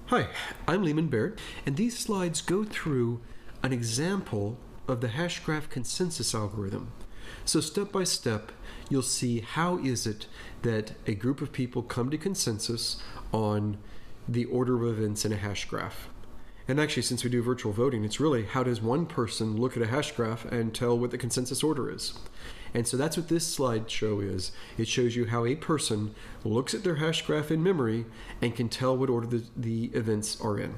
Hi, I'm Lehman Barrett, and these slides go through an example of the Hashgraph consensus algorithm. So step by step, you'll see how is it that a group of people come to consensus on the order of events in a hash graph. And actually, since we do virtual voting, it's really how does one person look at a hash graph and tell what the consensus order is. And so that's what this slideshow is. It shows you how a person looks at their hash graph in memory and can tell what order the events are in.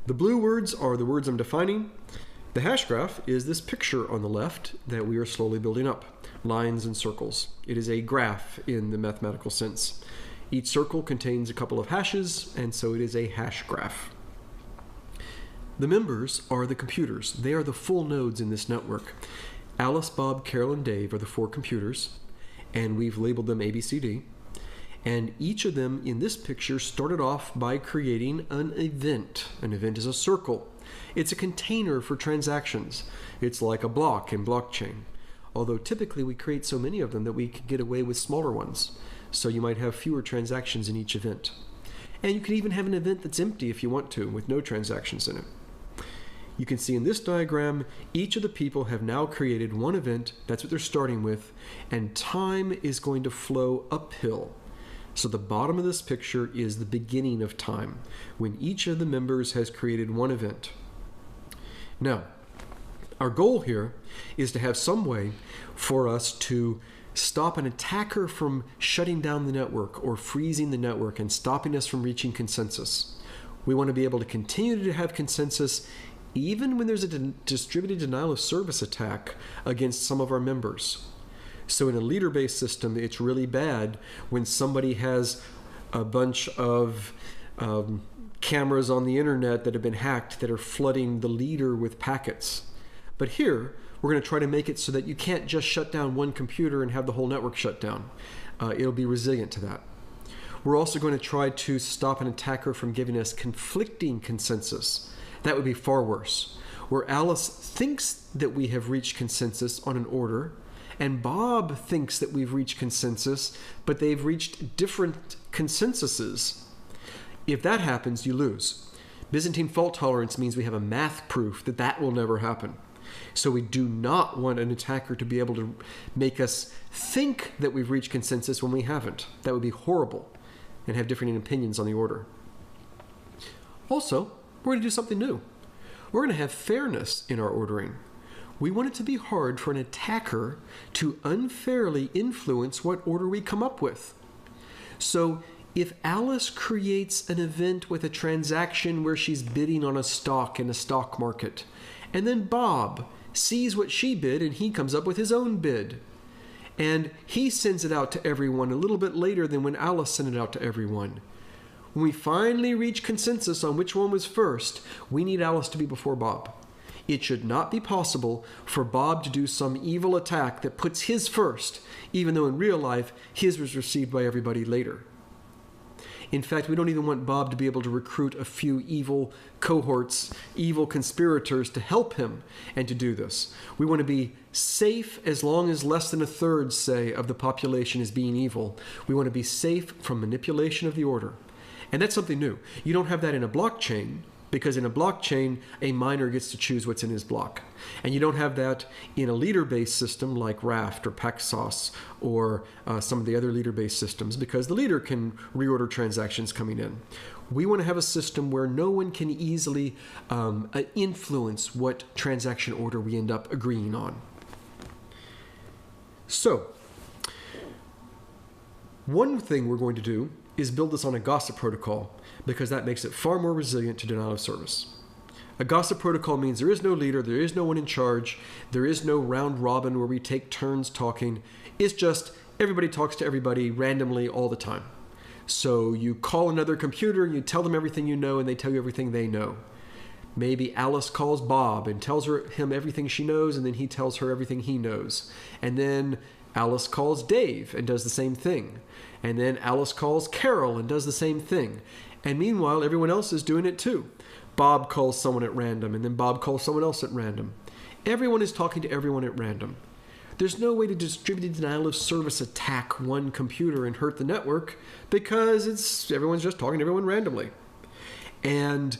The blue words are the words I'm defining. The hash graph is this picture on the left that we are slowly building up, lines and circles. It is a graph in the mathematical sense. Each circle contains a couple of hashes, and so it is a hash graph. The members are the computers. They are the full nodes in this network. Alice, Bob, Carol, and Dave are the four computers, and we've labeled them A, B, C, D. And each of them in this picture started off by creating an event. An event is a circle. It's a container for transactions. It's like a block in blockchain. Although typically we create so many of them that we can get away with smaller ones. So you might have fewer transactions in each event. And you can even have an event that's empty if you want to, with no transactions in it. You can see in this diagram, each of the people have now created one event. That's what they're starting with. And time is going to flow uphill. So the bottom of this picture is the beginning of time, when each of the members has created one event. Now, our goal here is to have some way for us to stop an attacker from shutting down the network or freezing the network and stopping us from reaching consensus. We want to be able to continue to have consensus even when there's a distributed denial of service attack against some of our members. So in a leader-based system, it's really bad when somebody has a bunch of cameras on the internet that have been hacked that are flooding the leader with packets. But here, we're going to try to make it so that you can't just shut down one computer and have the whole network shut down. It'll be resilient to that. We're also going to try to stop an attacker from giving us conflicting consensus. That would be far worse, where Alice thinks that we have reached consensus on an order, and Bob thinks that we've reached consensus, but they've reached different consensuses. If that happens, you lose. Byzantine fault tolerance means we have a math proof that that will never happen. So we do not want an attacker to be able to make us think that we've reached consensus when we haven't. That would be horrible, and have different opinions on the order. Also, we're going to do something new. We're going to have fairness in our ordering. We want it to be hard for an attacker to unfairly influence what order we come up with. So if Alice creates an event with a transaction where she's bidding on a stock in a stock market, and then Bob sees what she bid and he comes up with his own bid, and he sends it out to everyone a little bit later than when Alice sent it out to everyone. When we finally reach consensus on which one was first, we need Alice to be before Bob. It should not be possible for Bob to do some evil attack that puts his first, even though in real life his was received by everybody later. In fact, we don't even want Bob to be able to recruit a few evil cohorts, evil conspirators to help him and to do this. We want to be safe as long as less than a third, say, of the population is being evil. We want to be safe from manipulation of the order. And that's something new. You don't have that in a blockchain, because in a blockchain, a miner gets to choose what's in his block. And you don't have that in a leader-based system like Raft or Paxos or some of the other leader-based systems, because the leader can reorder transactions coming in. We want to have a system where no one can easily influence what transaction order we end up agreeing on. So, one thing we're going to do is build this on a gossip protocol, because that makes it far more resilient to denial of service. A gossip protocol means there is no leader, there is no one in charge, there is no round robin where we take turns talking. It's just everybody talks to everybody randomly all the time. So you call another computer, you tell them everything you know, and they tell you everything they know. Maybe Alice calls Bob and tells him everything she knows, and then he tells her everything he knows. And then Alice calls Dave and does the same thing. And then Alice calls Carol and does the same thing. And meanwhile, everyone else is doing it too. Bob calls someone at random, and then Bob calls someone else at random. Everyone is talking to everyone at random. There's no way to distributed denial of service attack one computer and hurt the network because everyone's just talking to everyone randomly. And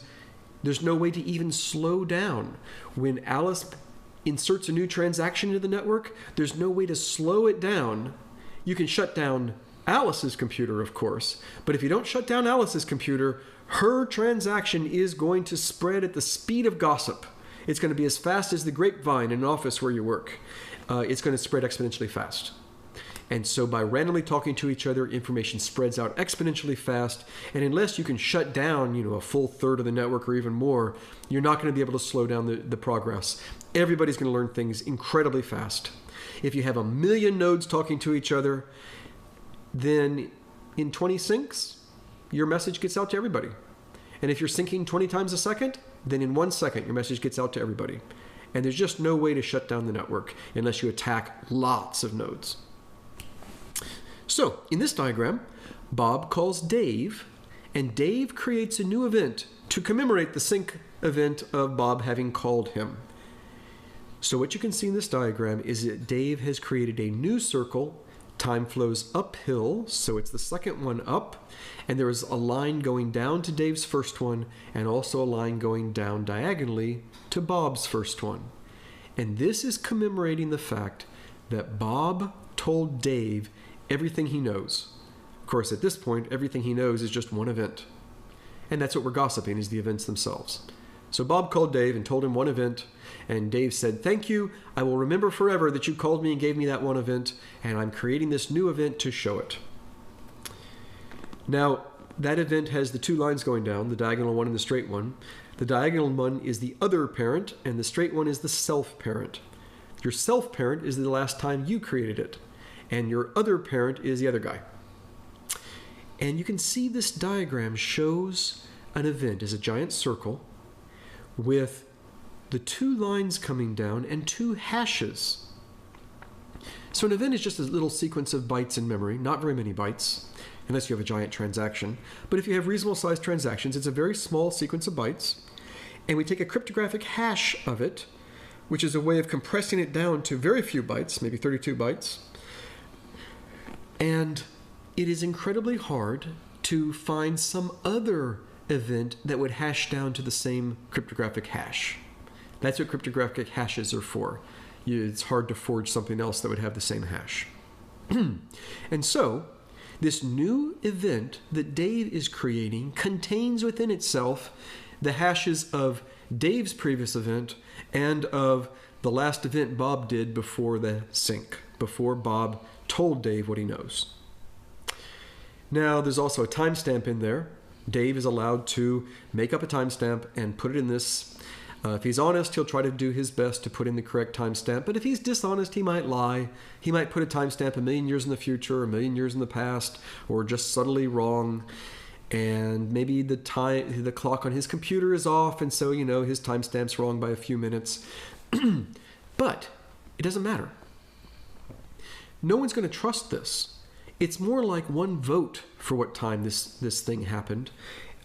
there's no way to even slow down. When Alice inserts a new transaction into the network, there's no way to slow it down. You can shut down Alice's computer, of course, but if you don't shut down Alice's computer, her transaction is going to spread at the speed of gossip. It's going to be as fast as the grapevine in an office where you work. It's going to spread exponentially fast. And so by randomly talking to each other, information spreads out exponentially fast. And unless you can shut down, a full third of the network or even more, you're not going to be able to slow down the progress. Everybody's going to learn things incredibly fast. If you have 1 million nodes talking to each other, then in 20 syncs, your message gets out to everybody. And if you're syncing 20 times a second, then in 1 second, your message gets out to everybody. And there's just no way to shut down the network unless you attack lots of nodes. So in this diagram, Bob calls Dave, and Dave creates a new event to commemorate the sync event of Bob having called him. So what you can see in this diagram is that Dave has created a new circle. Time flows uphill, so it's the second one up, and there is a line going down to Dave's first one, and also a line going down diagonally to Bob's first one. And this is commemorating the fact that Bob told Dave everything he knows. Of course, at this point, everything he knows is just one event. And that's what we're gossiping, is the events themselves. So Bob called Dave and told him one event, and Dave said, "Thank you. I will remember forever that you called me and gave me that one event, and I'm creating this new event to show it." Now, that event has the two lines going down, the diagonal one and the straight one. The diagonal one is the other parent, and the straight one is the self parent. Your self parent is the last time you created it, and your other parent is the other guy. And you can see this diagram shows an event as a giant circle with the two lines coming down and two hashes. So an event is just a little sequence of bytes in memory, not very many bytes, unless you have a giant transaction. But if you have reasonable sized transactions, it's a very small sequence of bytes. And we take a cryptographic hash of it, which is a way of compressing it down to very few bytes, maybe 32 bytes. And it is incredibly hard to find some other event that would hash down to the same cryptographic hash. That's what cryptographic hashes are for. It's hard to forge something else that would have the same hash. And so, this new event that Dave is creating contains within itself the hashes of Dave's previous event and of the last event Bob did before the sync, before Bob told Dave what he knows. Now, there's also a timestamp in there. Dave is allowed to make up a timestamp and put it in this. If he's honest, he'll try to do his best to put in the correct timestamp. But if he's dishonest, he might lie. He might put a timestamp 1 million years in the future, 1 million years in the past, or just subtly wrong. And maybe the clock on his computer is off, and so, his timestamp's wrong by a few minutes. But it doesn't matter. No one's going to trust this. It's more like one vote for what time this thing happened.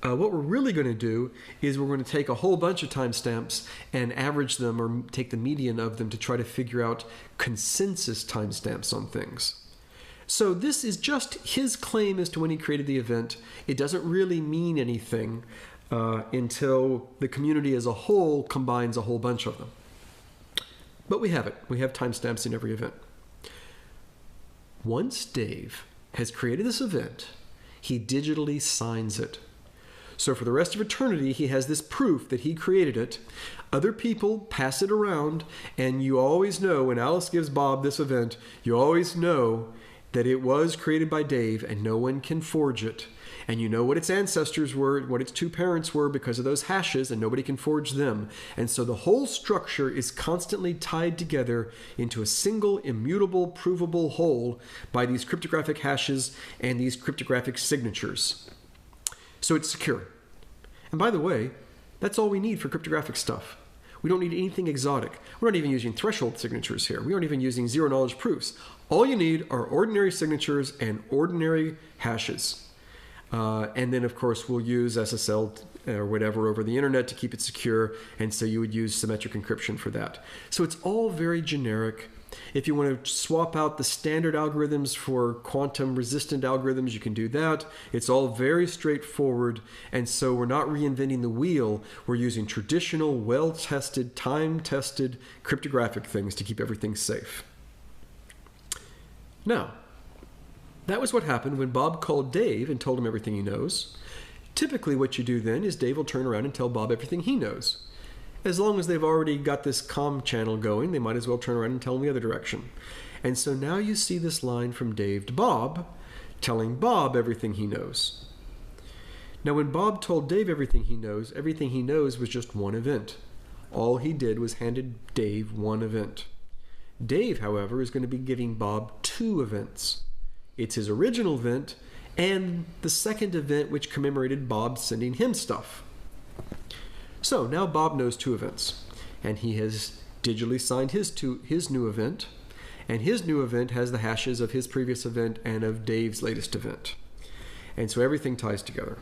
What we're really going to do is we're going to take a whole bunch of timestamps and average them or take the median of them to try to figure out consensus timestamps on things. So this is just his claim as to when he created the event. It doesn't really mean anything until the community as a whole combines a whole bunch of them. But we have it. We have timestamps in every event. Once Dave has created this event, he digitally signs it. So for the rest of eternity, he has this proof that he created it. Other people pass it around, and you always know, when Alice gives Bob this event, you always know that it was created by Dave, and no one can forge it. And you know what its ancestors were, what its two parents were because of those hashes, and nobody can forge them. And so the whole structure is constantly tied together into a single, immutable, provable whole by these cryptographic hashes and these cryptographic signatures. So it's secure. And by the way, that's all we need for cryptographic stuff. We don't need anything exotic. We're not even using threshold signatures here. We aren't even using zero-knowledge proofs. All you need are ordinary signatures and ordinary hashes. And then, of course, we'll use SSL or whatever over the internet to keep it secure. And so you would use symmetric encryption for that. So it's all very generic. If you want to swap out the standard algorithms for quantum resistant algorithms, you can do that. It's all very straightforward, and so we're not reinventing the wheel. We're using traditional, well-tested, time-tested cryptographic things to keep everything safe. Now, that was what happened when Bob called Dave and told him everything he knows. Typically what you do then is Dave will turn around and tell Bob everything he knows. As long as they've already got this comm channel going, they might as well turn around and tell him the other direction. And so now you see this line from Dave to Bob, telling Bob everything he knows. Now when Bob told Dave everything he knows was just one event. All he did was handed Dave one event. Dave, however, is going to be giving Bob two events. It's his original event and the second event which commemorated Bob sending him stuff. So now Bob knows two events, and he has digitally signed his new event, and his new event has the hashes of his previous event and of Dave's latest event. And so everything ties together.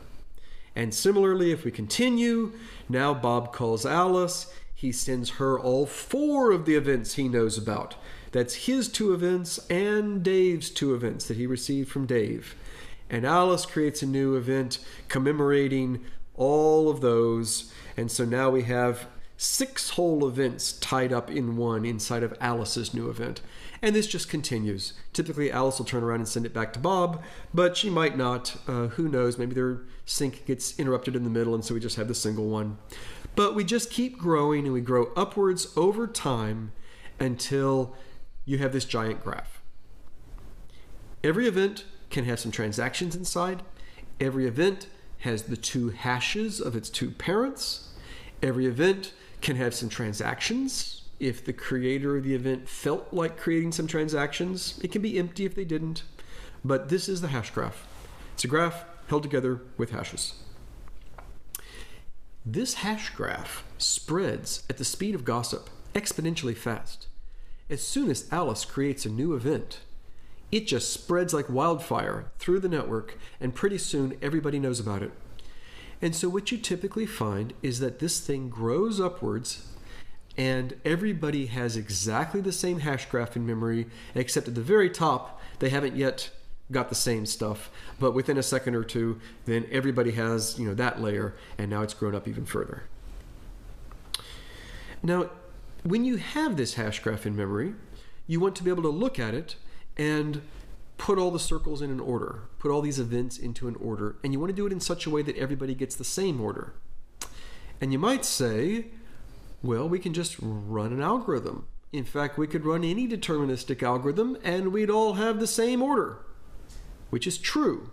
And similarly, if we continue, now Bob calls Alice. He sends her all four of the events he knows about. That's his two events and Dave's two events that he received from Dave. And Alice creates a new event commemorating all of those. And so now we have 6 whole events tied up in one inside of Alice's new event. And this just continues. Typically, Alice will turn around and send it back to Bob, but she might not. Who knows? Maybe their sync gets interrupted in the middle, and so we just have the single one. But we just keep growing, and we grow upwards over time until you have this giant graph. Every event can have some transactions inside. Every event has the 2 hashes of its 2 parents. Every event can have some transactions. If the creator of the event felt like creating some transactions, it can be empty if they didn't. But this is the hash graph. It's a graph held together with hashes. This hash graph spreads at the speed of gossip exponentially fast. As soon as Alice creates a new event, it just spreads like wildfire through the network, and pretty soon everybody knows about it. And so what you typically find is that this thing grows upwards, and everybody has exactly the same hash graph in memory, except at the very top, they haven't yet got the same stuff. But within a second or two, then everybody has, that layer, and now it's grown up even further. Now, when you have this hash graph in memory, you want to be able to look at it and put all the circles in an order, put all these events into an order, and you want to do it in such a way that everybody gets the same order. And you might say, well, we can just run an algorithm. In fact, we could run any deterministic algorithm and we'd all have the same order, which is true,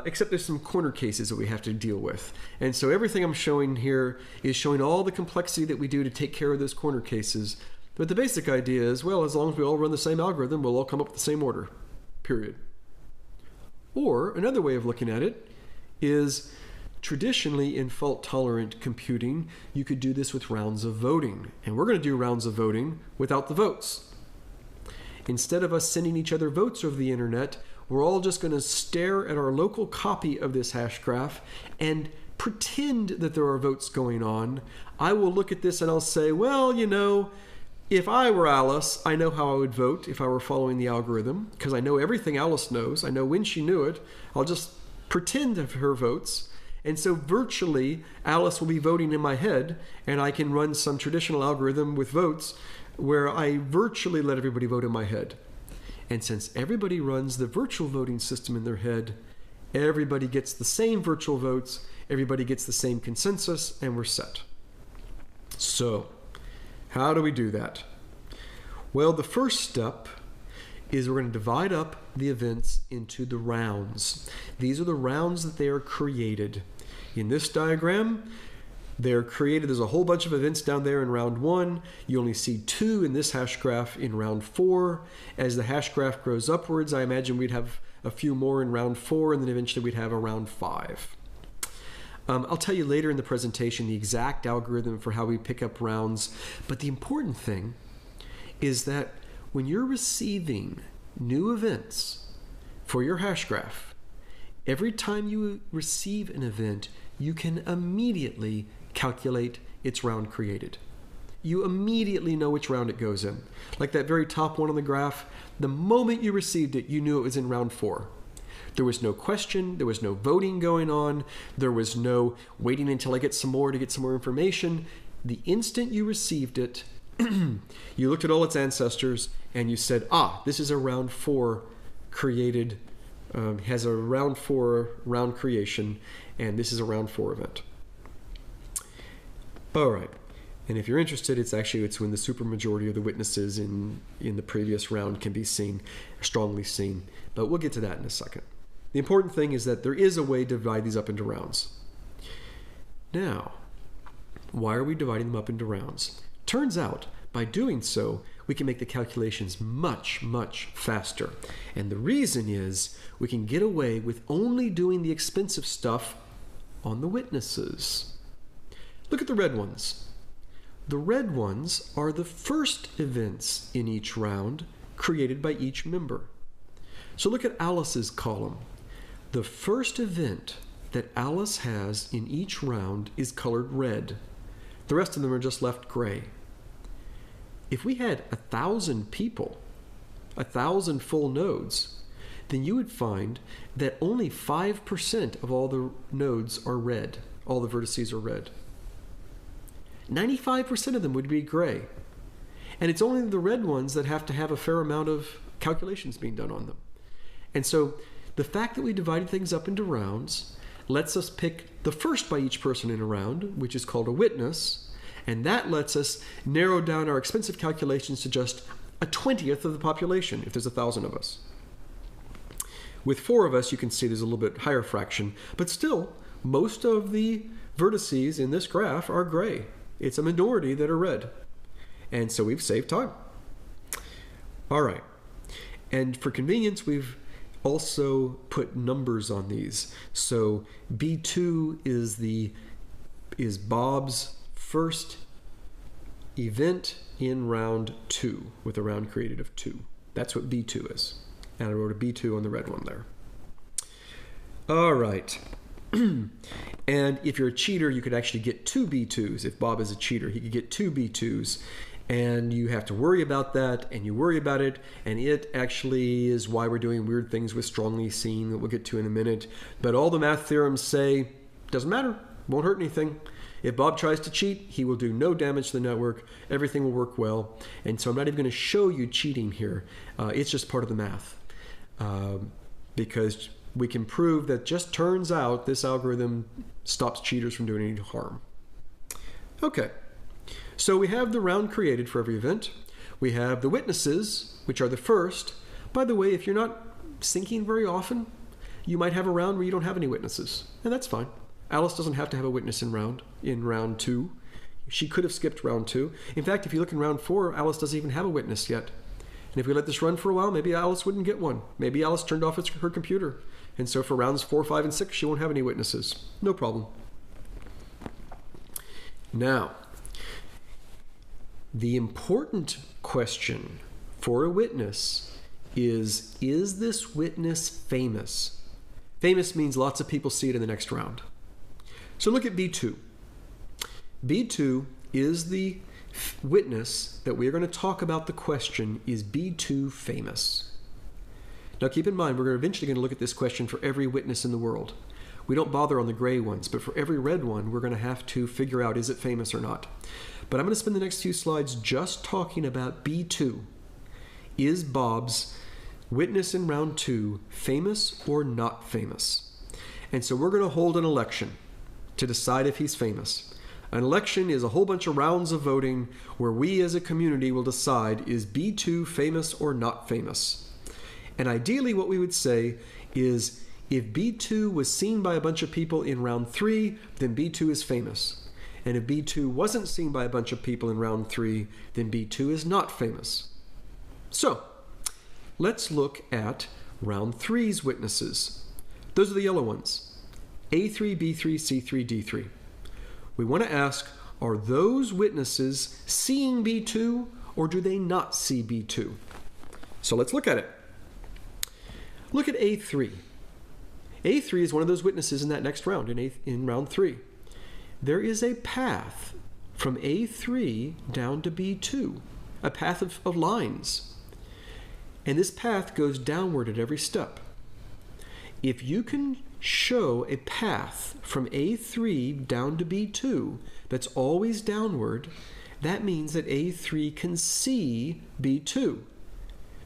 except there's some corner cases that we have to deal with. And so everything I'm showing here is showing all the complexity that we do to take care of those corner cases. But the basic idea is, well, as long as we all run the same algorithm, we'll all come up with the same order, period. Or another way of looking at it is, traditionally in fault-tolerant computing, you could do this with rounds of voting. And we're going to do rounds of voting without the votes. Instead of us sending each other votes over the internet, we're all just going to stare at our local copy of this hash graph and pretend that there are votes going on. I will look at this and I'll say, well, if I were Alice, I know how I would vote if I were following the algorithm, because I know everything Alice knows. I know when she knew it. I'll just pretend of her votes. And so virtually, Alice will be voting in my head, and I can run some traditional algorithm with votes where I virtually let everybody vote in my head. And since everybody runs the virtual voting system in their head, everybody gets the same virtual votes, everybody gets the same consensus, and we're set. So, how do we do that? Well, the first step is we're going to divide up the events into the rounds. These are the rounds that they are created. In this diagram, they're created. There's a whole bunch of events down there in round 1. You only see 2 in this hash graph in round 4. As the hash graph grows upwards, I imagine we'd have a few more in round 4, and then eventually we'd have a round 5. I'll tell you later in the presentation the exact algorithm for how we pick up rounds, but the important thing is that when you're receiving new events for your hash graph, every time you receive an event, you can immediately calculate its round created. you immediately know which round it goes in. Like that very top one on the graph, the moment you received it, you knew it was in round 4. There was no question, there was no voting going on, there was no waiting until I get some more to get some more information. The instant you received it, you looked at all its ancestors and you said, this is a round 4 created, has a round 4 round creation, and this is a round 4 event. All right. And if you're interested, it's when the supermajority of the witnesses in the previous round can be seen, strongly seen. But we'll get to that in a second. The important thing is that there is a way to divide these up into rounds. Now, why are we dividing them up into rounds? Turns out, by doing so, we can make the calculations much, much faster. And the reason is we can get away with only doing the expensive stuff on the witnesses. Look at the red ones. The red ones are the first events in each round created by each member. So look at Alice's column. The first event that Alice has in each round is colored red. The rest of them are just left gray. If we had 1,000 people, 1,000 full nodes, then you would find that only 5% of all the nodes are red. All the vertices are red. 95% of them would be gray. And it's only the red ones that have to have a fair amount of calculations being done on them. And so the fact that we divided things up into rounds lets us pick the first by each person in a round, which is called a witness, and that lets us narrow down our expensive calculations to just a 20th of the population if there's 1,000 of us. With 4 of us, you can see there's a little bit higher fraction, but still, most of the vertices in this graph are gray. It's a minority that are red. And so we've saved time. All right. And for convenience, we've also put numbers on these. So B2 is Bob's first event in round 2 with a round created of 2. That's what B2 is. And I wrote a B2 on the red one there. All right. And if you're a cheater, you could actually get 2 B2s. If Bob is a cheater, he could get 2 B2s. And you have to worry about that, and you worry about it, and it actually is why we're doing weird things with strongly seen that we'll get to in a minute. But all the math theorems say, doesn't matter, won't hurt anything. If Bob tries to cheat, he will do no damage to the network. Everything will work well. And so I'm not even going to show you cheating here. It's just part of the math. Because we can prove that just turns out this algorithm stops cheaters from doing any harm. Okay, so we have the round created for every event. We have the witnesses, which are the first. By the way, if you're not syncing very often, you might have a round where you don't have any witnesses, and that's fine. Alice doesn't have to have a witness in round 2. She could have skipped round 2. In fact, if you look in round 4, Alice doesn't even have a witness yet. And if we let this run for a while, maybe Alice wouldn't get one. Maybe Alice turned off her computer. And so for rounds 4, 5, and 6, she won't have any witnesses. No problem. Now, the important question for a witness is this witness famous? Famous means lots of people see it in the next round. So look at B2. B2 is the witness that we are going to talk about. The question is B2 famous? Now keep in mind, we're eventually going to look at this question for every witness in the world. We don't bother on the gray ones, but for every red one, we're going to have to figure out, is it famous or not? But I'm going to spend the next few slides just talking about B2. Is Bob's witness in round 2 famous or not famous? And so we're going to hold an election to decide if he's famous. An election is a whole bunch of rounds of voting where we as a community will decide, is B2 famous or not famous? And ideally what we would say is, if B2 was seen by a bunch of people in round 3, then B2 is famous. And if B2 wasn't seen by a bunch of people in round 3, then B2 is not famous. So, let's look at round 3's witnesses. Those are the yellow ones. A3, B3, C3, D3. We want to ask, are those witnesses seeing B2 or do they not see B2? So let's look at it. Look at A3. A3 is one of those witnesses in that next round, in round 3. There is a path from A3 down to B2, a path of lines. And this path goes downward at every step. If you can show a path from A3 down to B2 that's always downward, that means that A3 can see B2.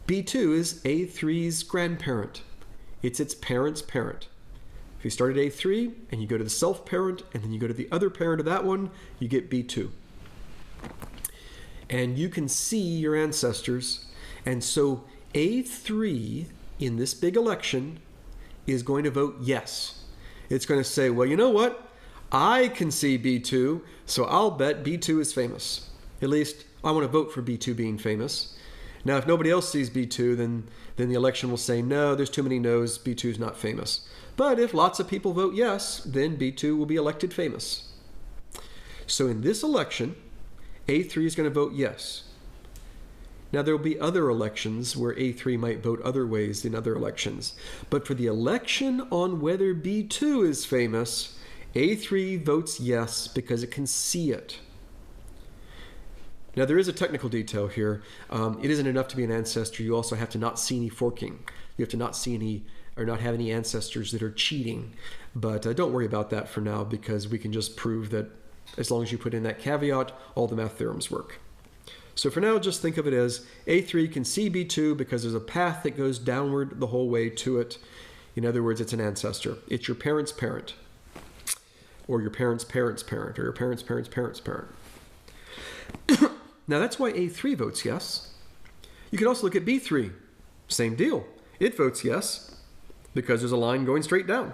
B2 is A3's grandparent. It's its parent's parent. If you start at A3 and you go to the self-parent and then you go to the other parent of that one, you get B2. And you can see your ancestors. And so A3 in this big election is going to vote yes. It's going to say, well, you know what? I can see B2, so I'll bet B2 is famous. At least I want to vote for B2 being famous. Now, if nobody else sees B2, then the election will say, no, there's too many no's, B2 is not famous. But if lots of people vote yes, then B2 will be elected famous. So in this election, A3 is going to vote yes. Now, there will be other elections where A3 might vote other ways in other elections. But for the election on whether B2 is famous, A3 votes yes because it can see it. Now, there is a technical detail here. It isn't enough to be an ancestor. You also have to not see any forking. You have to not see any or not have any ancestors that are cheating. But don't worry about that for now, because we can just prove that as long as you put in that caveat, all the math theorems work. So for now, just think of it as A3 can see B2 because there's a path that goes downward the whole way to it. In other words, it's an ancestor. It's your parent's parent, or your parent's parent's parent, or your parent's parent's parent's parent. Now, that's why A3 votes yes. You can also look at B3. Same deal. It votes yes because there's a line going straight down.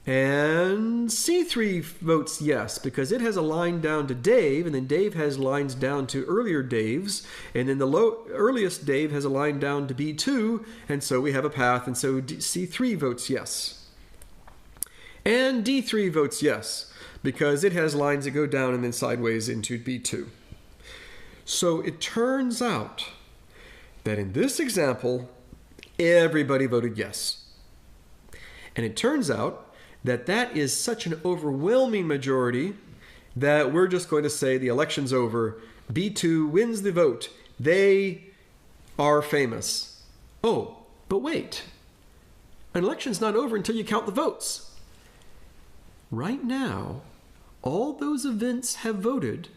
And C3 votes yes because it has a line down to Dave, and then Dave has lines down to earlier Daves, and then the earliest Dave has a line down to B2, and so we have a path, and so C3 votes yes. And D3 votes yes because it has lines that go down and then sideways into B2. So it turns out that in this example, everybody voted yes. And it turns out that that is such an overwhelming majority that we're just going to say the election's over. B2 wins the vote. They are famous. Oh, but wait. An election's not over until you count the votes. Right now, all those events have voted,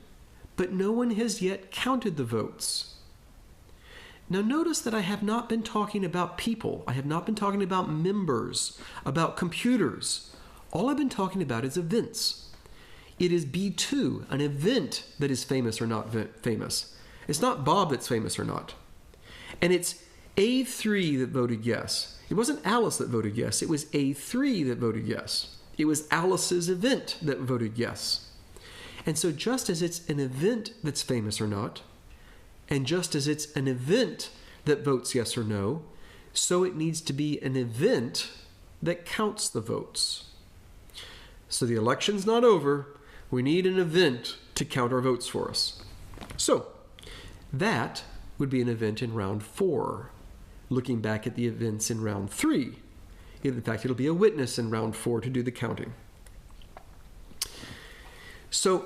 but no one has yet counted the votes. Now notice that I have not been talking about people. I have not been talking about members, about computers. All I've been talking about is events. It is B2, an event, that is famous or not famous. It's not Bob that's famous or not. And it's A3 that voted yes. It wasn't Alice that voted yes. It was A3 that voted yes. It was Alice's event that voted yes. And so just as it's an event that's famous or not, and just as it's an event that votes yes or no, so it needs to be an event that counts the votes. So the election's not over. We need an event to count our votes for us. So that would be an event in round 4, looking back at the events in round 3. In fact, it'll be a witness in round 4 to do the counting. So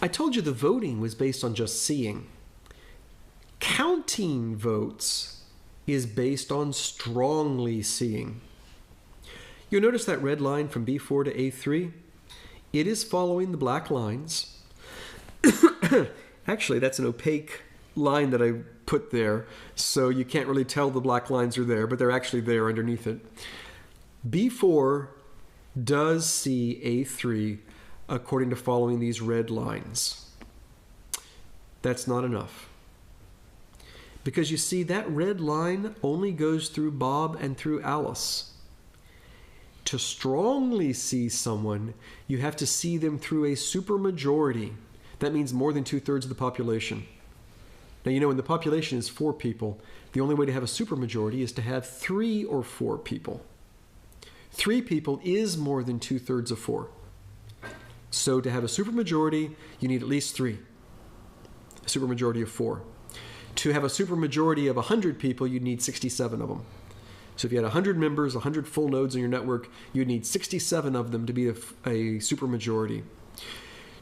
I told you the voting was based on just seeing. Counting votes is based on strongly seeing. You'll notice that red line from B4 to A3. It is following the black lines. Actually, that's an opaque line that I put there, so you can't really tell the black lines are there, but they're actually there underneath it. B4 does see A3 according to following these red lines. That's not enough. Because you see, that red line only goes through Bob and through Alice. To strongly see someone, you have to see them through a supermajority. That means more than 2/3 of the population. Now, you know, when the population is 4 people, the only way to have a supermajority is to have 3 or 4 people. 3 people is more than 2/3 of 4. So to have a supermajority, you need at least 3. A supermajority of 4. To have a supermajority of 100 people, you need 67 of them. So if you had 100 members, 100 full nodes in your network, you'd need 67 of them to be a supermajority.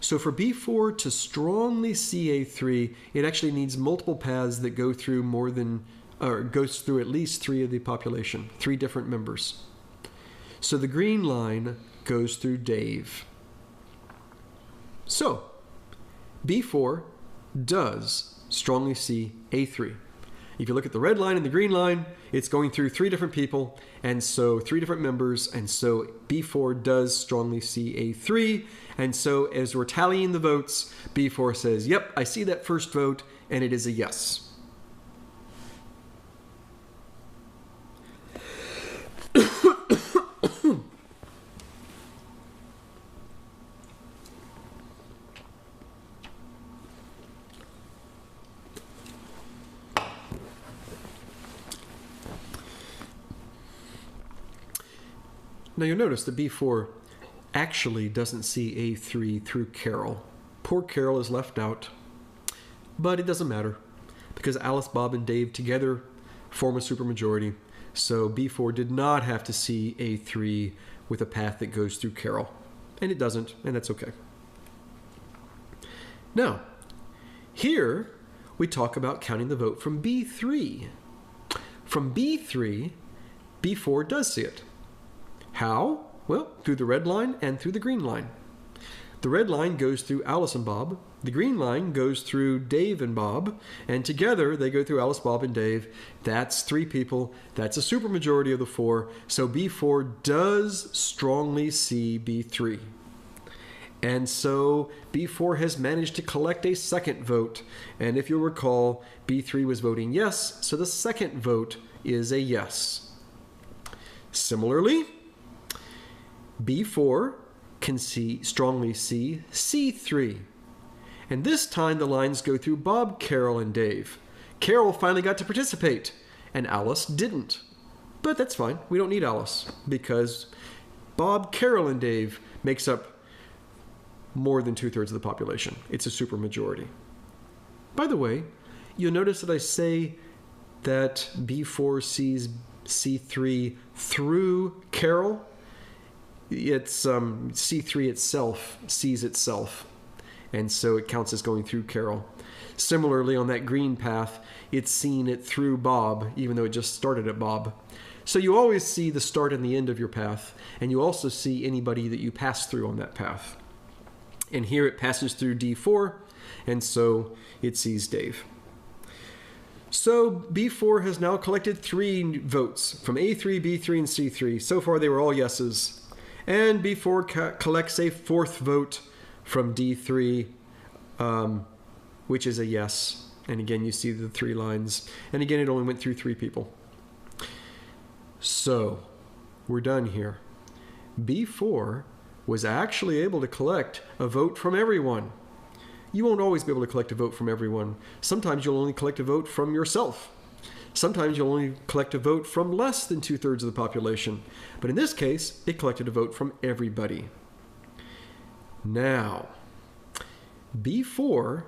So for B4 to strongly see A3, it actually needs multiple paths that go through goes through at least 3 of the population, 3 different members. So the green line goes through Dave. So B4 does strongly see A3. If you look at the red line and the green line, it's going through 3 different people, and so 3 different members, and so B4 does strongly see A3, and so as we're tallying the votes, B4 says, yep, I see that first vote, and it is a yes. Now you'll notice that B4 actually doesn't see A3 through Carol. Poor Carol is left out, but it doesn't matter because Alice, Bob, and Dave together form a supermajority. So B4 did not have to see A3 with a path that goes through Carol, and it doesn't, and that's okay. Now, here we talk about counting the vote from B3. From B3, B4 does see it. How? Well, through the red line and through the green line. The red line goes through Alice and Bob. The green line goes through Dave and Bob. And together, they go through Alice, Bob, and Dave. That's 3 people. That's a supermajority of the 4. So B4 does strongly see B3. And so B4 has managed to collect a second vote. And if you'll recall, B3 was voting yes. So the second vote is a yes. Similarly, B4 can strongly see C3. And this time the lines go through Bob, Carol, and Dave. Carol finally got to participate, and Alice didn't. But that's fine. We don't need Alice, because Bob, Carol, and Dave makes up more than 2/3 of the population. It's a supermajority. By the way, you'll notice that I say that B4 sees C3 through Carol. It's C3 itself sees itself, and so it counts as going through Carol. Similarly, on that green path, it's seen it through Bob, even though it just started at Bob. So you always see the start and the end of your path, and you also see anybody that you pass through on that path. And here it passes through D4, and so it sees Dave. So B4 has now collected 3 votes from A3, B3, and C3. So far they were all yeses. And B4 collects a 4th vote from D3, which is a yes. And again, you see the 3 lines. And again, it only went through 3 people. So we're done here. B4 was actually able to collect a vote from everyone. You won't always be able to collect a vote from everyone. Sometimes you'll only collect a vote from yourself. Sometimes you'll only collect a vote from less than 2/3 of the population. But in this case, it collected a vote from everybody. Now, B4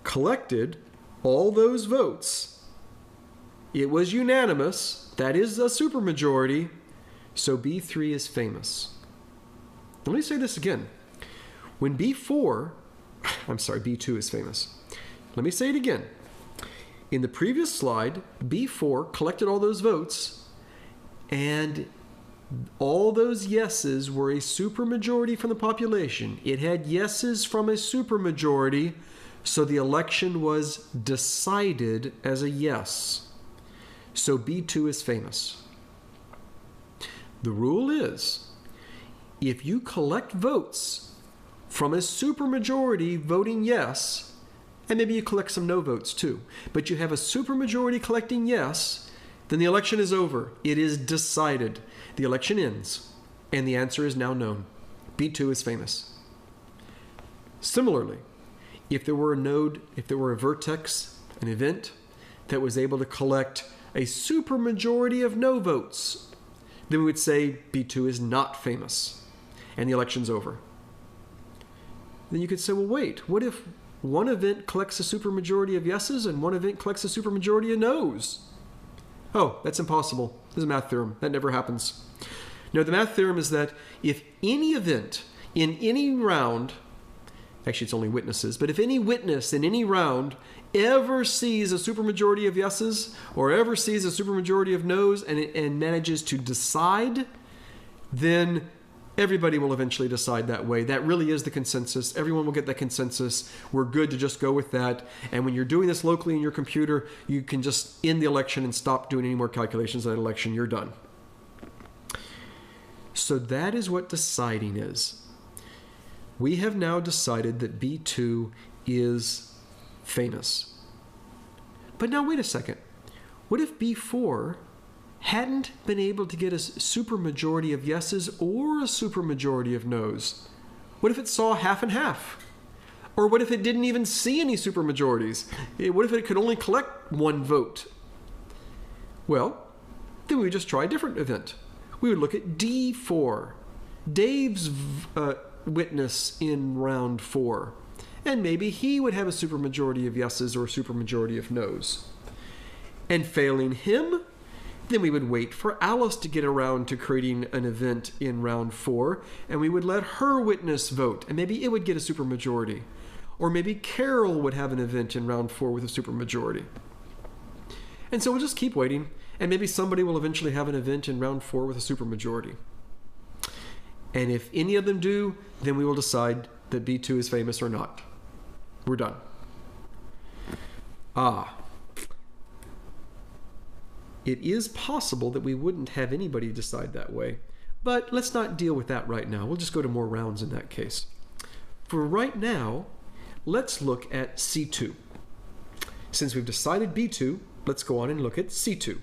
collected all those votes. It was unanimous. That is a supermajority. So B3 is famous. Let me say this again. When B2 is famous. Let me say it again. In the previous slide, B4 collected all those votes, and all those yeses were a supermajority from the population. It had yeses from a supermajority, so the election was decided as a yes. So B2 is famous. The rule is, if you collect votes from a supermajority voting yes, and maybe you collect some no votes too, but you have a supermajority collecting yes, then the election is over. It is decided. The election ends, and the answer is now known. B2 is famous. Similarly, if there were a node, if there were a vertex, an event that was able to collect a supermajority of no votes, then we would say B2 is not famous, and the election's over. Then you could say, well, wait, what if one event collects a supermajority of yeses and one event collects a supermajority of no's? Oh, that's impossible. This is a math theorem. That never happens. No, the math theorem is that if any event in any round actually it's only witnesses, but if any witness in any round ever sees a supermajority of yeses or ever sees a supermajority of noes and manages to decide, then everybody will eventually decide that way. That really is the consensus. Everyone will get that consensus. We're good to just go with that. And when you're doing this locally in your computer, you can just end the election and stop doing any more calculations on that election. You're done. So that is what deciding is. We have now decided that B2 is famous. But now wait a second. What if B4 hadn't been able to get a supermajority of yeses or a supermajority of noes? What if it saw half and half? Or what if it didn't even see any supermajorities? What if it could only collect one vote? Well, then we would just try a different event. We would look at D4, Dave's witness in round 4. And maybe he would have a supermajority of yeses or a supermajority of noes. And failing him, then we would wait for Alice to get around to creating an event in round 4, and we would let her witness vote, and maybe it would get a supermajority. Or maybe Carol would have an event in round 4 with a supermajority. And so we'll just keep waiting, and maybe somebody will eventually have an event in round 4 with a supermajority. And if any of them do, then we will decide that B2 is famous or not. We're done. It is possible that we wouldn't have anybody decide that way, but let's not deal with that right now. We'll just go to more rounds in that case. For right now, let's look at C2. Since we've decided B2, let's go on and look at C2.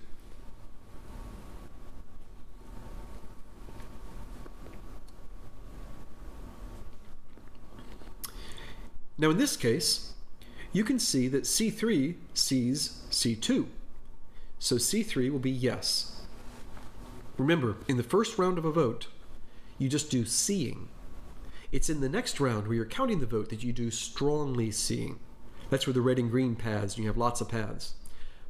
Now in this case, you can see that C3 sees C2. So C3 will be yes. Remember, in the first round of a vote, you just do seeing. It's in the next round where you're counting the vote that you do strongly seeing. That's where the red and green paths, and you have lots of paths.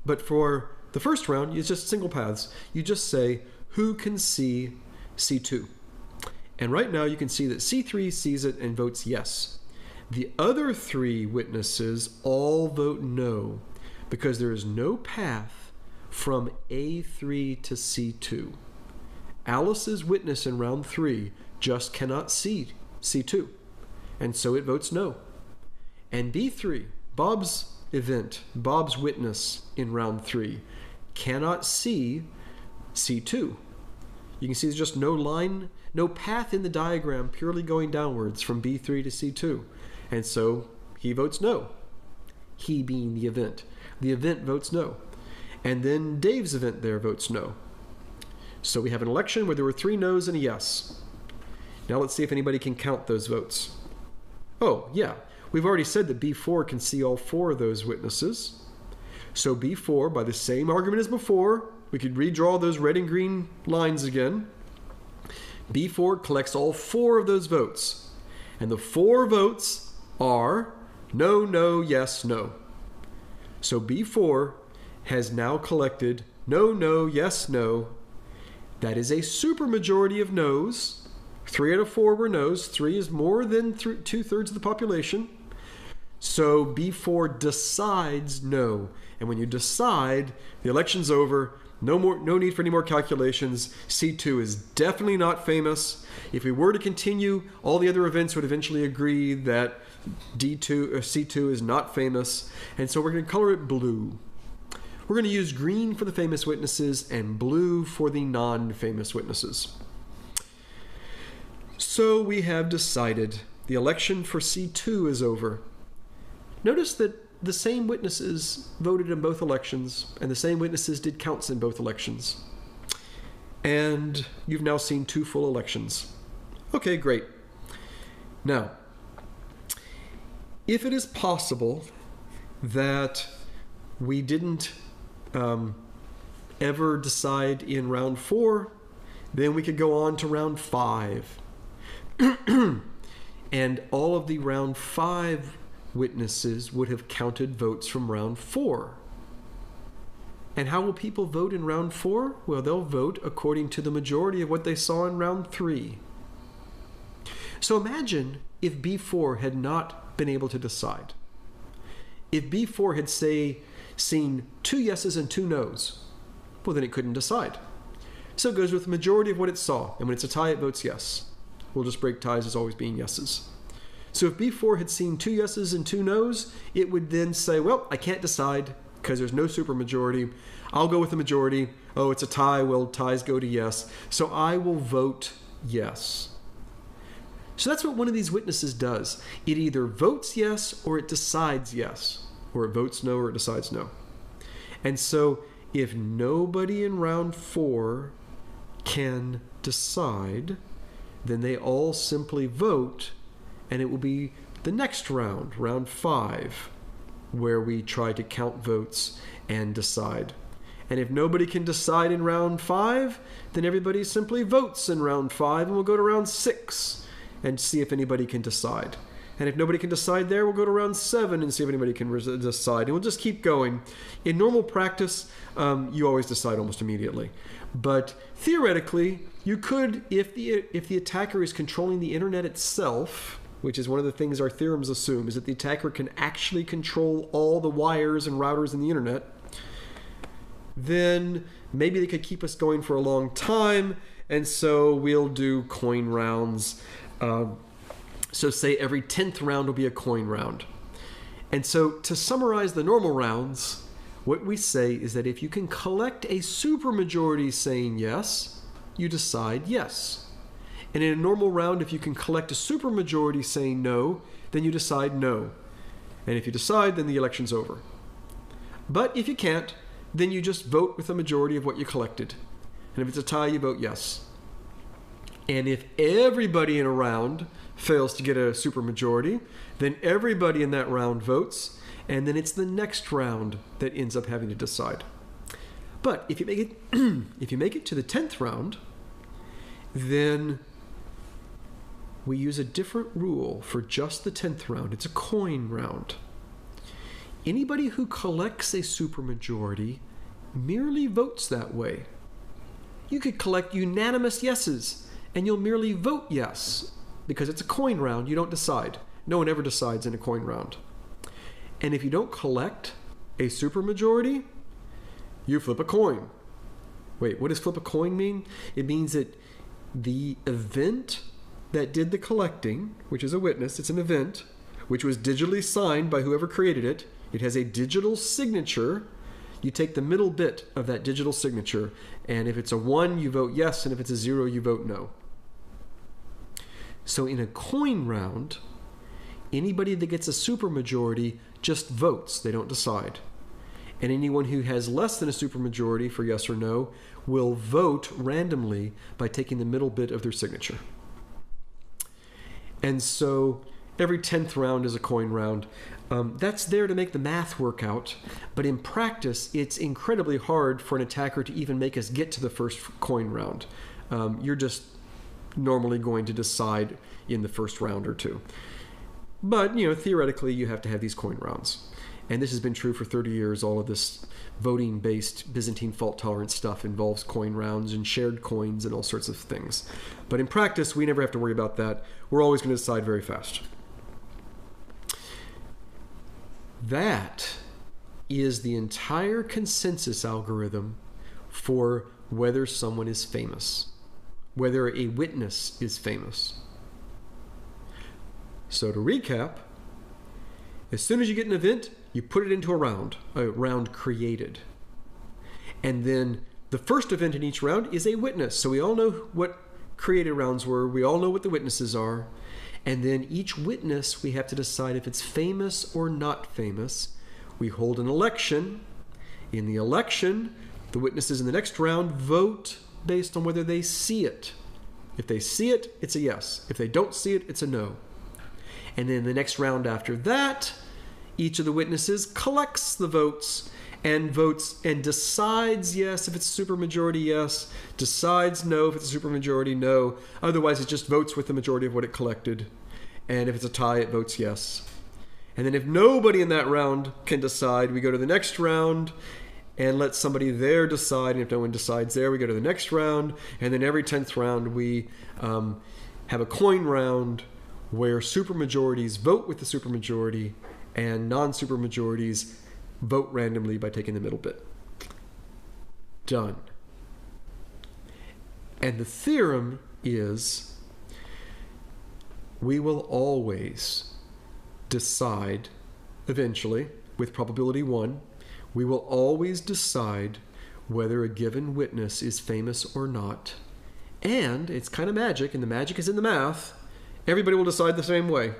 But for the first round, it's just single paths. You just say, who can see C2? And right now you can see that C3 sees it and votes yes. The other 3 witnesses all vote no, because there is no path from A3 to C2. Alice's witness in round 3 just cannot see C2, and so it votes no. And B3, Bob's event, Bob's witness in round 3, cannot see C2. You can see there's just no line, no path in the diagram purely going downwards from B3 to C2. And so he votes no. He being the event. The event votes no. And then Dave's event there votes no. So we have an election where there were 3 no's and a yes. Now let's see if anybody can count those votes. Oh, yeah. We've already said that B4 can see all 4 of those witnesses. So B4, by the same argument as before, we could redraw those red and green lines again. B4 collects all 4 of those votes. And the 4 votes are no, no, yes, no. So B4 has now collected no, no, yes, no. That is a supermajority of no's. 3 out of 4 were no's. 3 is more than 2/3 of the population. So B4 decides no. And when you decide, the election's over. No need for any more calculations. C2 is definitely not famous. If we were to continue, all the other events would eventually agree that D2 or C2 is not famous. And so we're going to color it blue. We're going to use green for the famous witnesses and blue for the non-famous witnesses. So we have decided the election for C2 is over. Notice that the same witnesses voted in both elections, and the same witnesses did counts in both elections. And you've now seen 2 full elections. Okay, great. Now, if it is possible that we didn't ever decide in round 4, then we could go on to round 5. And all of the round 5 witnesses would have counted votes from round 4. And how will people vote in round 4? Well, they'll vote according to the majority of what they saw in round 3. So imagine if B4 had not been able to decide. If B4 had, say, seen 2 yeses and 2 nos, well, then it couldn't decide. So it goes with the majority of what it saw, and when it's a tie, it votes yes. We'll just break ties as always being yeses. So if B4 had seen 2 yeses and 2 nos, it would then say, well, I can't decide because there's no supermajority. I'll go with the majority. Oh, it's a tie. Well, ties go to yes. So I will vote yes. So that's what one of these witnesses does. It either votes yes or it decides yes, or it votes no or it decides no. And so if nobody in round 4 can decide, then they all simply vote, and it will be the next round, round 5, where we try to count votes and decide. And if nobody can decide in round 5, then everybody simply votes in round 5, and we'll go to round 6 and see if anybody can decide. And if nobody can decide there, we'll go to round 7 and see if anybody can decide. And we'll just keep going. In normal practice, you always decide almost immediately. But theoretically, you could, if the attacker is controlling the internet itself, which is one of the things our theorems assume, is that the attacker can actually control all the wires and routers in the internet, then maybe they could keep us going for a long time, and so we'll do coin rounds. So say every 10th round will be a coin round. And so to summarize the normal rounds, what we say is that if you can collect a supermajority saying yes, you decide yes. And in a normal round, if you can collect a supermajority saying no, then you decide no. And if you decide, then the election's over. But if you can't, then you just vote with a majority of what you collected. And if it's a tie, you vote yes. And if everybody in a round fails to get a supermajority, then everybody in that round votes, and then it's the next round that ends up having to decide. But if you make it, if you make it to the 10th round, then we use a different rule for just the 10th round. It's a coin round. Anybody who collects a supermajority merely votes that way. You could collect unanimous yeses, and you'll merely vote yes, because it's a coin round. You don't decide. No one ever decides in a coin round. And if you don't collect a supermajority, you flip a coin. Wait, what does flip a coin mean? It means that the event that did the collecting, which is a witness, it's an event, which was digitally signed by whoever created it. It has a digital signature. You take the middle bit of that digital signature, and if it's a 1, you vote yes, and if it's a 0, you vote no. So in a coin round, anybody that gets a supermajority just votes. They don't decide. And anyone who has less than a supermajority for yes or no will vote randomly by taking the middle bit of their signature. And so every 10th round is a coin round. That's there to make the math work out, but in practice, it's incredibly hard for an attacker to even make us get to the first coin round. You're just normally going to decide in the first round or two. But, theoretically, you have to have these coin rounds. And this has been true for 30 years. All of this voting-based Byzantine fault-tolerant stuff involves coin rounds and shared coins and all sorts of things. But in practice, we never have to worry about that. We're always going to decide very fast. That is the entire consensus algorithm for whether someone is famous, whether a witness is famous. So to recap, as soon as you get an event, you put it into a round created. And then the first event in each round is a witness. So we all know what created rounds were. We all know what the witnesses are. And then each witness, we have to decide if it's famous or not famous. We hold an election. In the election, the witnesses in the next round vote based on whether they see it. If they see it, it's a yes. If they don't see it, it's a no. And then the next round after that, each of the witnesses collects the votes and decides yes if it's a supermajority yes, decides no if it's a supermajority no. Otherwise, it just votes with the majority of what it collected. And if it's a tie, it votes yes. And then if nobody in that round can decide, we go to the next round and let somebody there decide. And if no one decides there, we go to the next round. And then every 10th round, we have a coin round where supermajorities vote with the supermajority and non-supermajorities vote randomly by taking the middle bit. Done. And the theorem is we will always decide eventually, with probability 1, we will always decide whether a given witness is famous or not. And it's kind of magic, and the magic is in the math. Everybody will decide the same way.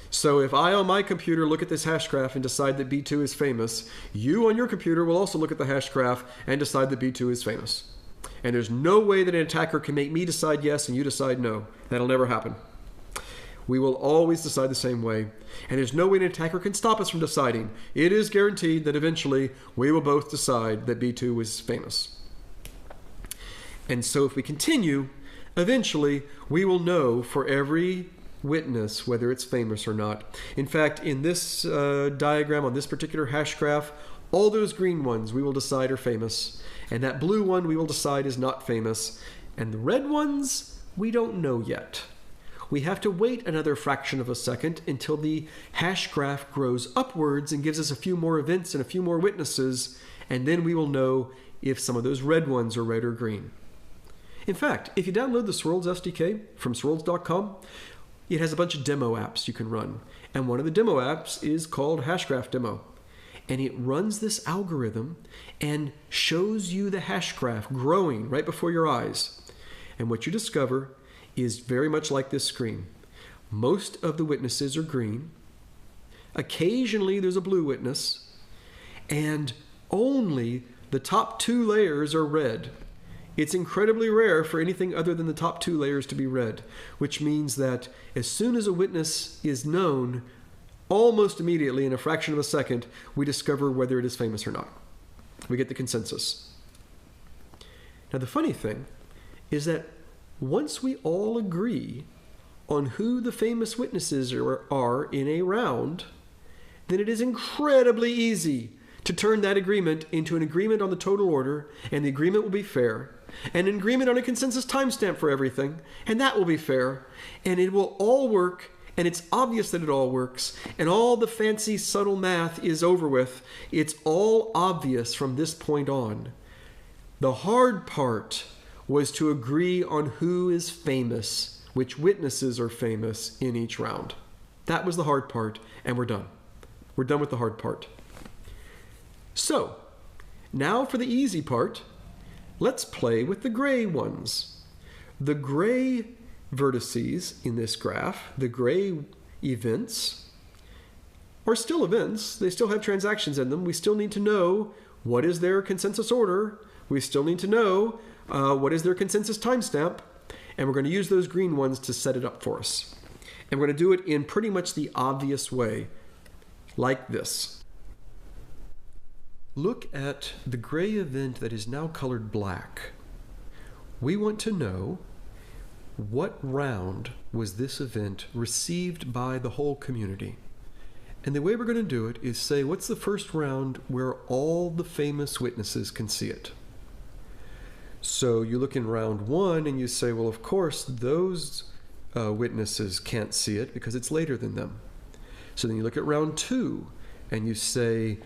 So if I on my computer look at this hash graph and decide that B2 is famous, you on your computer will also look at the hash graph and decide that B2 is famous. And there's no way that an attacker can make me decide yes and you decide no. That'll never happen. We will always decide the same way. And there's no way an attacker can stop us from deciding. It is guaranteed that eventually we will both decide that B2 was famous. And so if we continue, eventually we will know for every witness whether it's famous or not. In fact, in this diagram on this particular hash graph, all those green ones we will decide are famous. And that blue one we will decide is not famous. And the red ones we don't know yet. We have to wait another fraction of a second until the hash graph grows upwards and gives us a few more events and a few more witnesses, and then we will know if some of those red ones are red or green. In fact, if you download the Swirlds SDK from swirlds.com, it has a bunch of demo apps you can run. And one of the demo apps is called Hashgraph Demo. And it runs this algorithm and shows you the hash graph growing right before your eyes. And what you discover is very much like this screen. Most of the witnesses are green. Occasionally there's a blue witness. And only the top 2 layers are red. It's incredibly rare for anything other than the top 2 layers to be red, which means that as soon as a witness is known, almost immediately, in a fraction of a second, we discover whether it is famous or not. We get the consensus. Now the funny thing is that once we all agree on who the famous witnesses are in a round, then it is incredibly easy to turn that agreement into an agreement on the total order, and the agreement will be fair, and an agreement on a consensus timestamp for everything, and that will be fair, and it will all work, and it's obvious that it all works, and all the fancy subtle math is over with. It's all obvious from this point on. The hard part was to agree on who is famous, which witnesses are famous in each round. That was the hard part, and we're done. We're done with the hard part. So, now for the easy part, let's play with the gray ones. The gray vertices in this graph, the gray events, are still events. They still have transactions in them. We still need to know what is their consensus order. We still need to know what is their consensus timestamp, and we're going to use those green ones to set it up for us. And we're going to do it in pretty much the obvious way, like this. Look at the gray event that is now colored black. We want to know what round was this event received by the whole community. And the way we're going to do it is say, what's the first round where all the famous witnesses can see it? So you look in round 1 and you say, well, of course, those witnesses can't see it because it's later than them. So then you look at round 2 and you say,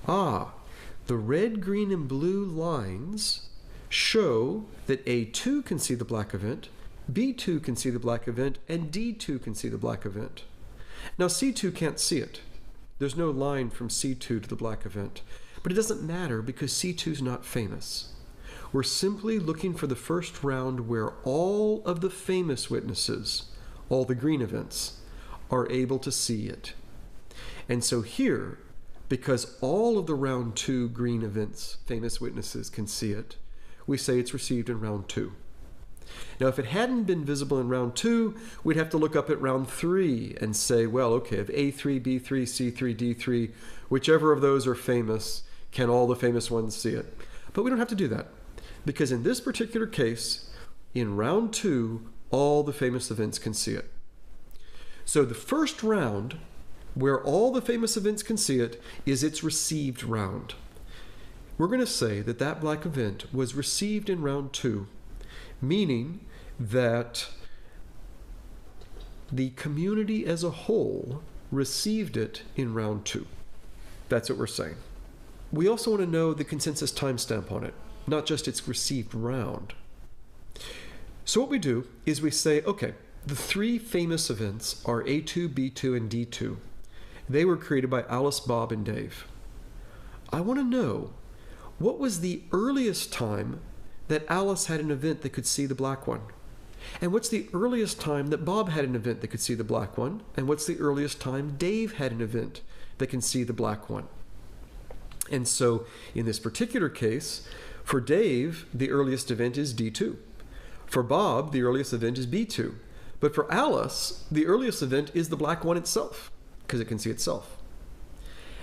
the red, green, and blue lines show that A2 can see the black event, B2 can see the black event, and D2 can see the black event. Now C2 can't see it. There's no line from C2 to the black event. But it doesn't matter because C2 is not famous. We're simply looking for the first round where all of the famous witnesses, all the green events, are able to see it. And so here, because all of the round 2 green events, famous witnesses, can see it, we say it's received in round 2. Now, if it hadn't been visible in round 2, we'd have to look up at round 3 and say, well, okay, if A3, B3, C3, D3, whichever of those are famous, can all the famous ones see it? But we don't have to do that, because in this particular case, in round 2, all the famous events can see it. So the first round, where all the famous events can see it, is its received round. We're going to say that that black event was received in round 2, meaning that the community as a whole received it in round 2. That's what we're saying. We also want to know the consensus timestamp on it, not just its received round. So what we do is we say, okay, the 3 famous events are A2, B2, and D2. They were created by Alice, Bob, and Dave. I want to know, what was the earliest time that Alice had an event that could see the black one? And what's the earliest time that Bob had an event that could see the black one? And what's the earliest time Dave had an event that can see the black one? And so in this particular case, for Dave, the earliest event is D2. For Bob, the earliest event is B2. But for Alice, the earliest event is the black one itself, because it can see itself.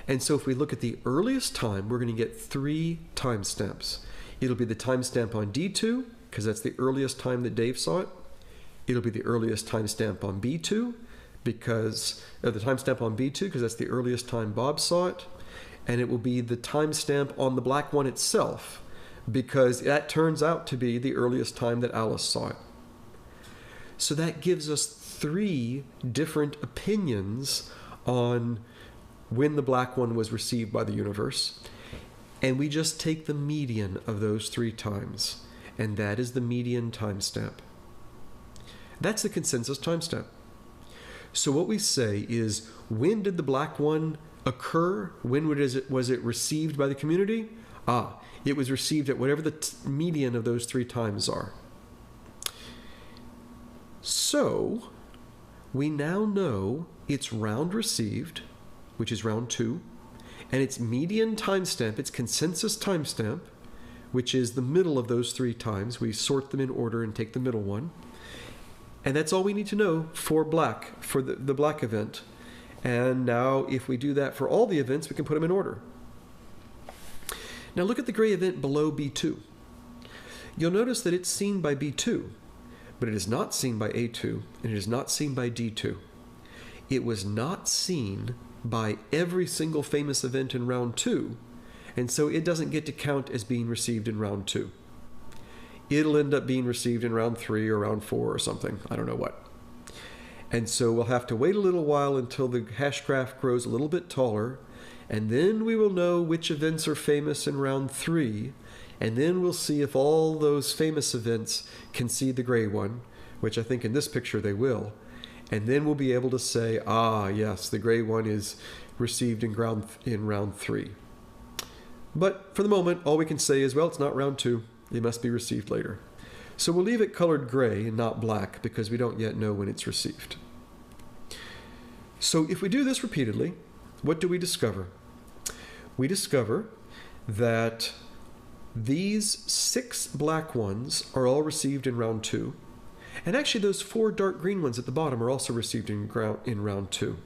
And so if we look at the earliest time, we're going to get 3 timestamps. It'll be the timestamp on D2, because that's the earliest time that Dave saw it. It'll be the earliest timestamp on B2, because that's the earliest time Bob saw it. And it will be the timestamp on the black one itself, because that turns out to be the earliest time that Alice saw it. So that gives us 3 different opinions on when the black one was received by the universe. And we just take the median of those 3 times, and that is the median timestamp. That's the consensus timestamp. So what we say is, when did the black one occur? When was it received by the community? It was received at whatever the median of those 3 times are. So we now know its round received, which is round 2, and its median timestamp, its consensus timestamp, which is the middle of those 3 times. We sort them in order and take the middle one. And that's all we need to know for black, for the black event. And now if we do that for all the events, we can put them in order. Now look at the gray event below B2. You'll notice that it's seen by B2, but it is not seen by A2, and it is not seen by D2. It was not seen by every single famous event in round 2, and so it doesn't get to count as being received in round 2. It'll end up being received in round 3 or round 4 or something. I don't know what. And so we'll have to wait a little while until the Hashgraph grows a little bit taller, and then we will know which events are famous in round 3, and then we'll see if all those famous events can see the gray one, which I think in this picture they will. And then we'll be able to say, yes, the gray one is received in round 3. But for the moment, all we can say is, well, it's not round 2. It must be received later. So we'll leave it colored gray and not black, because we don't yet know when it's received. So if we do this repeatedly, what do we discover? We discover that these 6 black ones are all received in round 2. And actually those 4 dark green ones at the bottom are also received in round 2.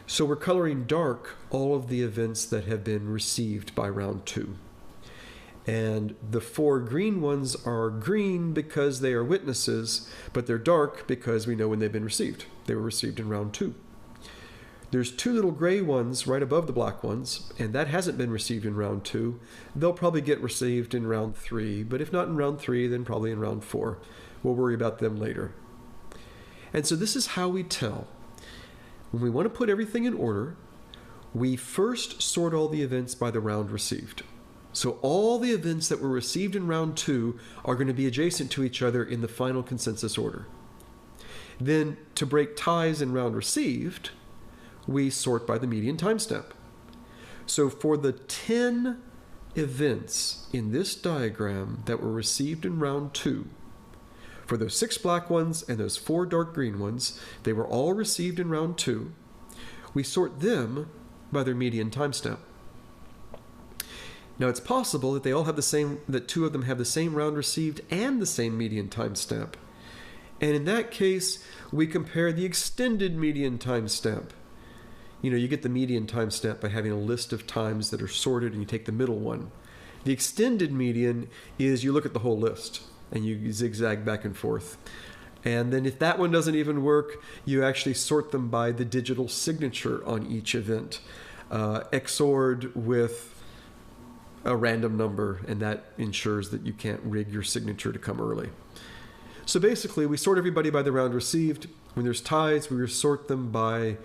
So we're coloring dark all of the events that have been received by round 2. And the 4 green ones are green because they are witnesses, but they're dark because we know when they've been received. They were received in round 2. There's 2 little gray ones right above the black ones, and that hasn't been received in round 2. They'll probably get received in round 3, but if not in round 3, then probably in round 4. We'll worry about them later. And so this is how we tell. When we want to put everything in order, we first sort all the events by the round received. So all the events that were received in round 2 are going to be adjacent to each other in the final consensus order. Then, to break ties in round received, we sort by the median timestamp. So for the 10 events in this diagram that were received in round 2, for those 6 black ones and those 4 dark green ones, they were all received in round 2. We sort them by their median timestamp. Now it's possible that they all have that 2 of them have the same round received and the same median timestamp. And in that case, we compare the extended median timestamp. You get the median timestamp by having a list of times that are sorted and you take the middle one. The extended median is you look at the whole list and you zigzag back and forth. And then if that one doesn't even work, you actually sort them by the digital signature on each event, XOR'd with a random number, and that ensures that you can't rig your signature to come early. So basically, we sort everybody by the round received. When there's ties, we sort them by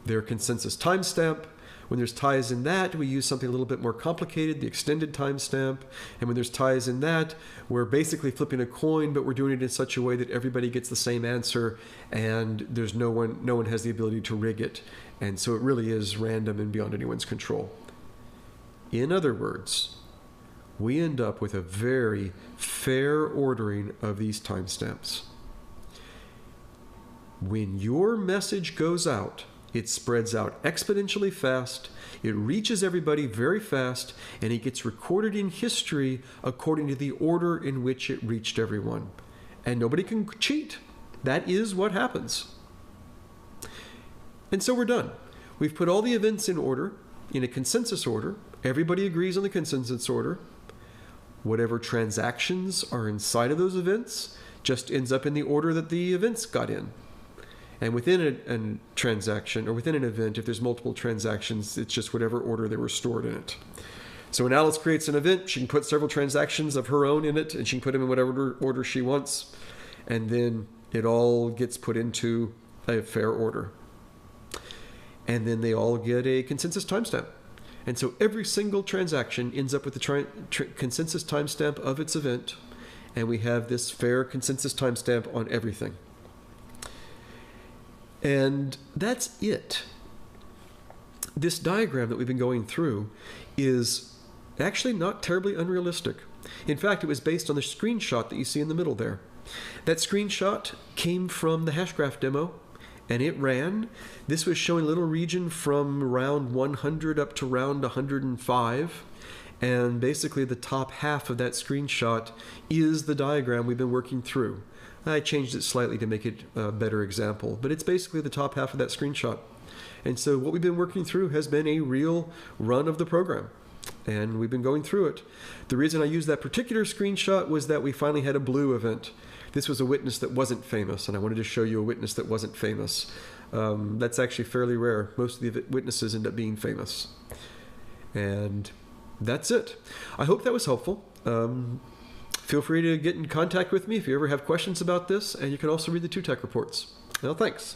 their consensus timestamp. When there's ties in that, we use something a little bit more complicated, the extended timestamp. And when there's ties in that, we're basically flipping a coin, but we're doing it in such a way that everybody gets the same answer, and there's no one has the ability to rig it. And so it really is random and beyond anyone's control. In other words, we end up with a very fair ordering of these timestamps. When your message goes out, it spreads out exponentially fast, it reaches everybody very fast, and it gets recorded in history according to the order in which it reached everyone. And nobody can cheat. That is what happens. And so we're done. We've put all the events in order, in a consensus order. Everybody agrees on the consensus order. Whatever transactions are inside of those events just ends up in the order that the events got in. And within a transaction, or within an event, if there's multiple transactions, it's just whatever order they were stored in it. So when Alice creates an event, she can put several transactions of her own in it, and she can put them in whatever order she wants, and then it all gets put into a fair order. And then they all get a consensus timestamp. And so every single transaction ends up with the consensus timestamp of its event, and we have this fair consensus timestamp on everything. And that's it. This diagram that we've been going through is actually not terribly unrealistic. In fact, it was based on the screenshot that you see in the middle there. That screenshot came from the Hashgraph demo, and it ran. This was showing a little region from round 100 up to round 105. And basically the top half of that screenshot is the diagram we've been working through. I changed it slightly to make it a better example, but it's basically the top half of that screenshot. And so what we've been working through has been a real run of the program, and we've been going through it. The reason I used that particular screenshot was that we finally had a blue event. This was a witness that wasn't famous, and I wanted to show you a witness that wasn't famous. That's actually fairly rare. Most of the witnesses end up being famous. And that's it. I hope that was helpful. Feel free to get in contact with me if you ever have questions about this, and you can also read the 2-Tech reports. Well, thanks.